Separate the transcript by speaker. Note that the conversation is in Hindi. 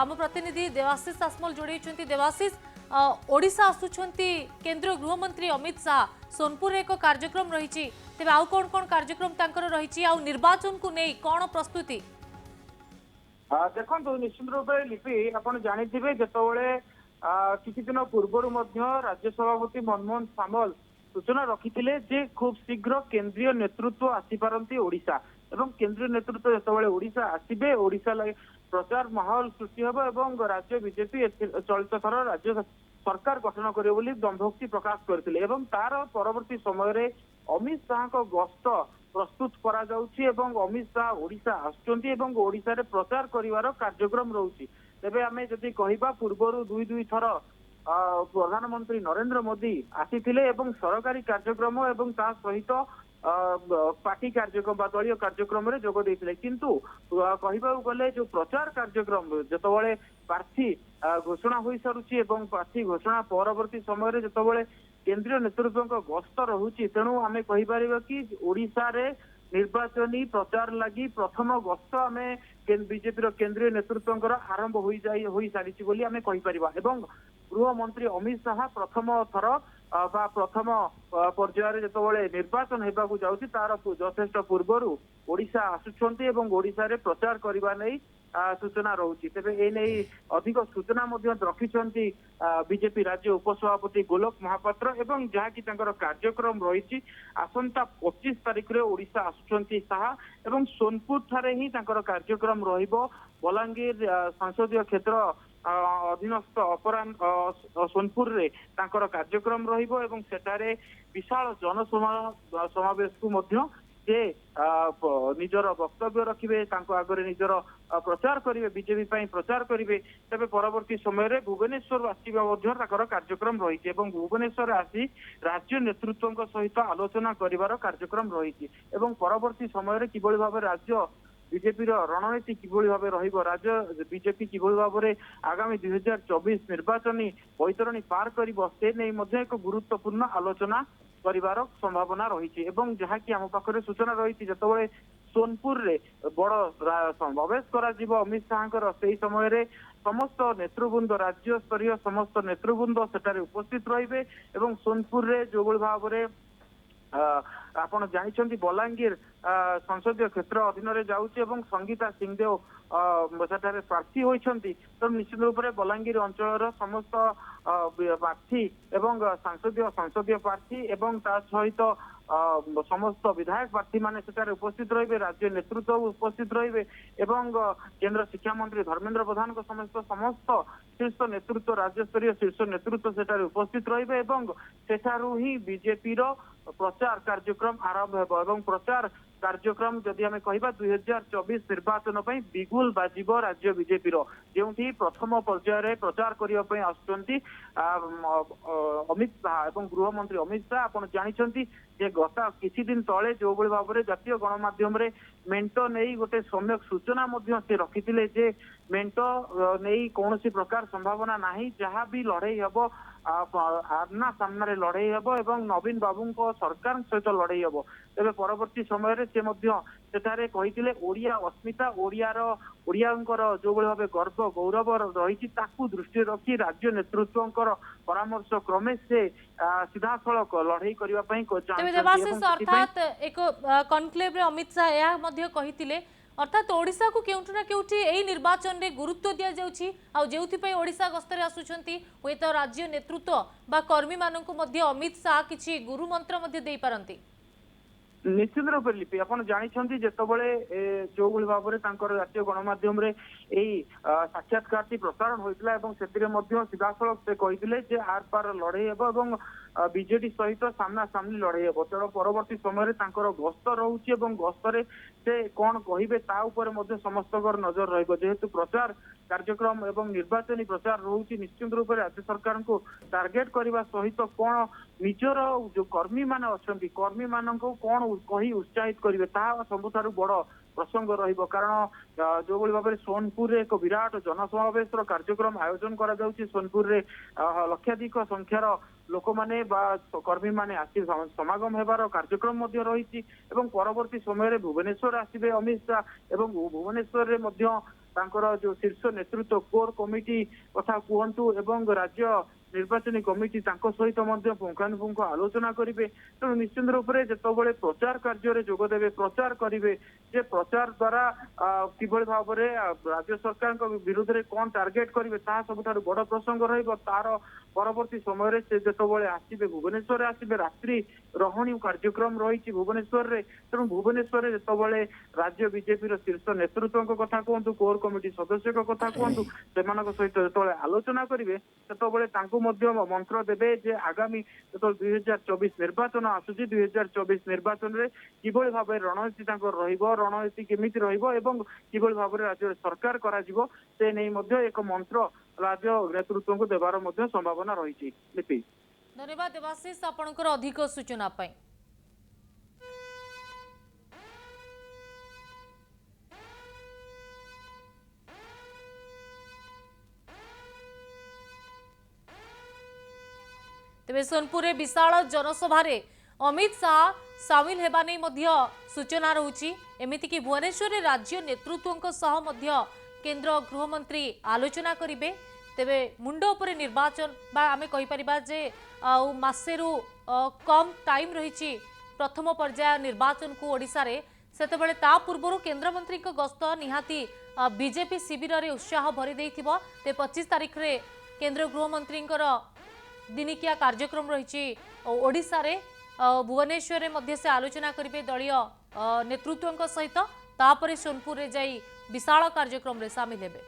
Speaker 1: आम प्रतिनिधि देवाशीष आसमल जोड़ी देवाशीष ओडिशा आसुछंती केंद्र गृहमंत्री अमित शाह सोनपुर एक कार्यक्रम रही तेज आउ कौन कौन कार्यक्रम तांकर रही आउ निर्वाचन को नहीं कौन प्रस्तुति
Speaker 2: देखो निश्चित रूप से लिपि आपड़ जानी जिते किसी दिन पूर्वर राज्य सभापति मनमोहन सामल सूचना रखी जे खूब शीघ्र केंद्रीय नेतृत्व आसीपारती ओडिशा एवं केंद्रीय नेतृत्व जो ओडिशा आसबे ओडिशा प्रचार माहौल सृष्टि हम एवं राज्य बीजेपी चलित थर राज्य सरकार गठन करे दंभोक्ति प्रकाश करते तार परवर्ती समय अमित शाह गस्त प्रस्तुत करा जाउछि एवं अमित शाह ओडिशा आसुचंती एवं ओडिशा रे प्रचार करिवार कार्यक्रम रहउछि तेबे आमे जदि कहिबा पूर्वरु दुई थर प्रधानमंत्री नरेंद्र मोदी आसीथिले एवं सरकारी कार्यक्रम एवं ता सहित पार्टी कार्यक्रम बा दलीय कार्यक्रम रे जोग देइथिले किंतु कहिबा गले जो प्रचार कार्यक्रम जतबळे प्रार्थी घोषणा होई सारुछि एवं प्रार्थी घोषणा परवर्ती समय जतबळे केंद्रीय नेतृत्व गस्त रहुछि तेणु आमे कहि परिबा कि ओडिशा रे निर्वाचनी प्रचार लगी प्रथम गस्त आमे बीजेपी केंद्रीय नेतृत्व आरंभ होई सारिछि बोली आमे कहि परिबा एवं गृह मंत्री अमित शाह प्रथम थर बा प्रथम पर्यायर जितेबाला निर्वाचन होगा जाऊँगी तार यथेष्ट पूर्वर ओडिशा आसुछंती एवं ओडिशा रे प्रचार करबा नै सूचना रहुछि तेबे ए नै अधिक सूचना रखिछंती बीजेपी राज्य उपसभापति गोलोक महापात्र एवं जहाँकि कार्यक्रम रही आसंता 25 तारिख रे ओडिशा आसुछंती शाह एवं सोनपुर ठारे ही कार्यक्रम रहिबो बलांगीर संसदीय क्षेत्र अधीनस्थ अपराह सोनपुर रे तांकर कार्यक्रम रहिबो एवं सेटारे विशाल जनसमावेश को मध्य जे निजर वक्तव्य रखिबे तांको आगरे निजर प्रचार करिवे बीजेपी पई प्रचार करिवे तबे परवर्ती समय रे भुवनेश्वर आसीबा मध्य ताकर कार्यक्रम रही एवं भुवनेश्वर आसी राज्य नेतृत्व सहित आलोचना करिवार कार्यक्रम रही एवं परवर्ती समय रे किबळी भाबे राज्य बीजेपी रणनीति किभली भाव राज्य बीजेपी किभली भाव आगामी 2024 निर्वाचनी बैतरणी पार कर एक गुरुत्वपूर्ण आलोचना करिवार संभावना रही जहाँकि आम पाखे सूचना रही जिते सोनपुर रे बड़ समावेश करा अमित शाह से समय समस्त नेतृवृंद राज्य स्तरीय समस्त नेतृवृंद सेठारे उपस्थित रहिबे एवं सोनपुर रे जो भाव आपण जानिछंती बलांगीर संसदीय क्षेत्र अधीन रे जाउछि एवं संगीता सिंहदेव सेठारे प्रार्थी होइछंती तो निश्चित रूप से बलांगीर अंचल समस्त प्रार्थी एवं संसदीय प्रार्थी एवं ता सहित समस्त विधायक प्रार्थी माने सेठारे उपस्थित रहिबे राज्य नेतृत्व उपस्थित रहिबे एवं केंद्र शिक्षा मंत्री धर्मेंद्र प्रधान को समस्त शीर्ष नेतृत्व राज्य स्तरीय शीर्ष नेतृत्व सेठारे उपस्थित रहिबे एवं सेठारु ही बीजेपी रो प्रचार कार्यक्रम आरंभ हेबो एवं प्रचार कार्यक्रम जदि आमे कहिबा 2024 निर्वाचन पई बिगुल बाजिबो राज्य बीजेपी रो जेउठी प्रथम पर्यायर प्रचार करिया पई आछंती अमित शाह एवं गृह मंत्री अमित शाह आपण जानिछंती जे गत किछि दिन तळे जो बळी भाबरे जातीय गणमाध्यम रे मेंटो नेई गोटे सम्यक सूचना मध्य से रखिथिले जे मेंटो नेई कोनोसी प्रकार संभावना नाही जहां भी लड़ाई हेबो आमना सामना रे लड़ाई हेबो एवं नवीन बाबू को सरकार सहित लड़ाई हेबो तेबे परवर्ती समय रे से मध्य सेठारे कहिथिले ओडिया अस्मिता ओडियांकर जो बळी भाबे गर्व गौरव रही ताकू दृष्टि रखी राज्य नेतृत्वंकर परामर्श क्रमे से सीधासलख लड़ाई करबा पई
Speaker 1: अर्थात एक कनक्लेव रे अमित शाह या मध्य कहिथिले अर्थात ओडिशा को केउठु ना केउठी एई निर्वाचन रे गुरुत्व दिया जाउछि आ जेउथि पई ओडिशा गस्तरे आसुछंती हुए तो राज्य नेतृत्व बा कर्मी माननकु मध्य अमित शाह किछि गुरु मंत्र मध्य देई पारंती
Speaker 2: निश्चित रूप लिपि आप जानी जितेबाला जो भाव में जातीय गणमाध्यम साक्षात्कार प्रसारण होता है सीधासलख से कहते आर पार लड़ाई हे बीजेडी सहित सामना सामनी लड़ाई हे तेणु परवर्ती समय गस्त रोचे गस्तरे से कौन कहे समस्त नजर रेतु प्रचार कार्यक्रम एवं निर्वाचनी प्रचार रोचे निश्चित रूप से राज्य सरकार को टार्गेट करने सहित कौन निजर जो कर्मी मान अच्छा कर्मी मान कौन कही उत्साहित करेंगे सबुठ बड़ प्रसंग कारण जो भाव में सोनपुर रे एक विराट जनसमावेश कार्यक्रम आयोजन करा सोनपुर रे लक्षाधिक संख्यार लोक मैंने कर्मी मैंने आसी समागम होबार कार्यक्रम रही परवर्ती समय भुवनेश्वर आसबे अमित शाह एवं भुवनेश्वर रे ତାଙ୍କର ଯୋଉ ଶୀର୍ଷ ନେତୃତ୍ୱ କୋର କମିଟି କଥା କୁହନ୍ତୁ ଏବଂ ରାଜ୍ୟ ନିର୍ବାଚନୀ କମିଟି ତାଙ୍କ ସହିତ ମଧ୍ୟ ପୁଙ୍ଖାନୁପୁଙ୍ଖ ଆଲୋଚନା କରିବେ। ତେଣୁ ନିଶ୍ଚିତ ରୂପରେ ଯେତେବେଳେ ପ୍ରଚାର କାର୍ଯ୍ୟରେ ଯୋଗଦେବେ, ପ୍ରଚାର କରିବେ ଯେ ପ୍ରଚାର ଦ୍ୱାରା କିଭଳି ଭାବରେ ରାଜ୍ୟ ସରକାରଙ୍କ ବିରୁଦ୍ଧରେ କଣ ଟାର୍ଗେଟ କରିବେ ତାହା ସବୁଠାରୁ ବଡ ପ୍ରସଙ୍ଗ ରହିବ। ତାର ପରବର୍ତ୍ତୀ ସମୟରେ ସେ ଯେତେବେଳେ ଆସିବେ ଭୁବନେଶ୍ୱରରେ ଆସିବେ, ରାତ୍ରି ରହଣି କାର୍ଯ୍ୟକ୍ରମ ରହିଛି ଭୁବନେଶ୍ୱରରେ। ତେଣୁ ଭୁବନେଶ୍ୱରରେ ଯେତେବେଳେ ରାଜ୍ୟ ବିଜେପିର ଶୀର୍ଷ ନେତୃତ୍ୱଙ୍କ କଥା କୁହନ୍ତୁ, କୋର କମିଟି ସଦସ୍ୟଙ୍କ କଥା କୁହନ୍ତୁ, ସେମାନଙ୍କ ସହିତ ଯେତେବେଳେ ଆଲୋଚନା କରିବେ ସେତେବେଳେ ତାଙ୍କୁ ମଧ୍ୟ ମନ୍ତ୍ର ଦେବେ ଯେ ଆଗାମୀ ଯେତେବେଳେ 2024 ନିର୍ବାଚନ ଆସୁଛି, 2024 ନିର୍ବାଚନରେ କିଭଳି ଭାବରେ ରଣନୀତି ତାଙ୍କର ରହିବ, ରଣନୀତି କେମିତି ରହିବ ଏବଂ କିଭଳି ଭାବରେ ରାଜ୍ୟରେ ସରକାର କରାଯିବ ସେ ନେଇ ମଧ୍ୟ ଏକ ମନ୍ତ୍ର ରାଜ୍ୟ ନେତୃତ୍ୱଙ୍କୁ ଦେବାର ମଧ୍ୟ ସମ୍ଭାବନା ରହିଛି। ଲିପି,
Speaker 1: ଧନ୍ୟବାଦ ଦେବାଶିଷ ଆପଣଙ୍କର ଅଧିକ ସୂଚନା ପାଇଁ। तेबे सोनपुर विशाल जनसभार अमित शाह सामिल हेबा नै मध्य सूचना रहुछि। एमिति कि भुवनेश्वर राज्य नेतृत्वଙ୍କ सह मध्य केंद्र गृहमंत्री आलोचना करिवे। तेबे मुंड उपरे निर्वाचन बा आमे कहि परिबा जे मासेरु कम टाइम रहिछि प्रथम पर्याय निर्वाचन को ओडिसा रे। सेतेबेले ता पूर्वरु केंद्र मंत्री को गस्त निहाती बीजेपी शिविर रे उत्साह भरि देइथिबो। ते 25 तारिख रे केंद्र गृहमंत्री दिनिकिया कार्यक्रम रही ओडिशा रे भुवनेश्वर रे मध्य से आलोचना करिवे दलीय नेतृत्व सहित। तापरे सोनपुर रे जाई विशाल कार्यक्रम रे शामिल हेबे।